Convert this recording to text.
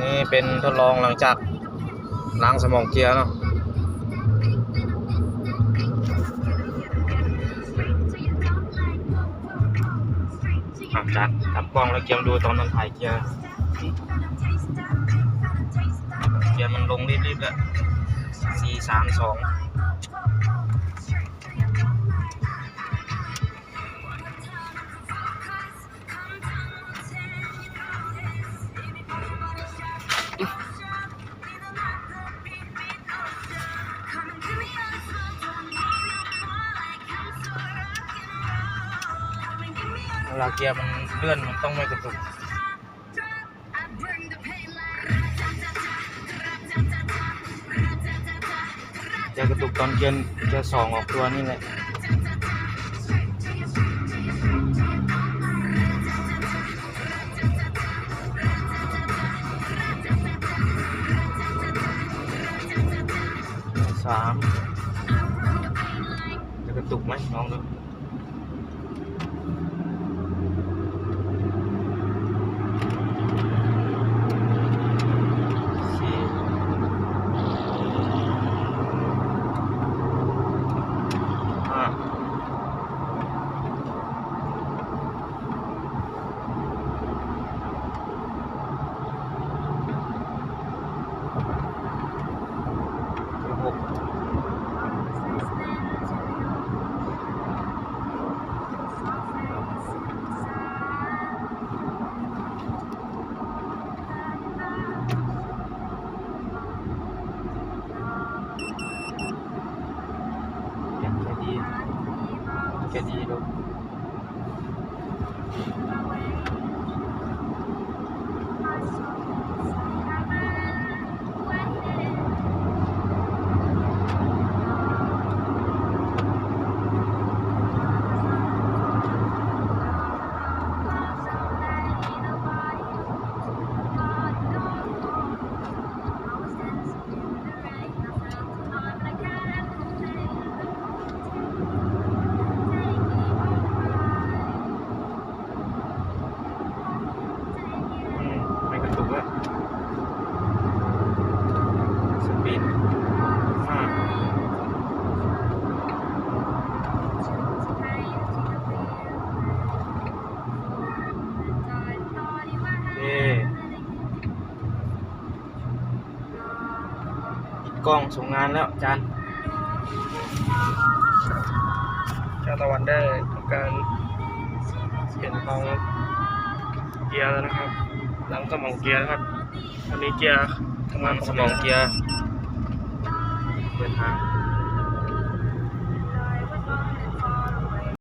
นี่เป็นทดลองหลังจากล้างสมองเกียร์เนาะจากกลับกล้องแล้วเกียร์ดูตอนนั้นถ่ายเกียร์มันลงรีบๆแล้ว4-3-2เวลาเกียร์มันเลื่อนมันต้องไม่กระตุกจะกระตุกตอนเกียร์2ออกตัวนี่แหละ3จะกระตุกไหมลองดูแค่ดีดูกล้องส่งงานแล้วจานเจ้าตะวันได้ทำการเปลี่ยนกล้องเกียร์แล้วนะครับหลังสมองเกียร์ครับอันนี้เกียร์ทำงานสมองเกียร์เปิดทาง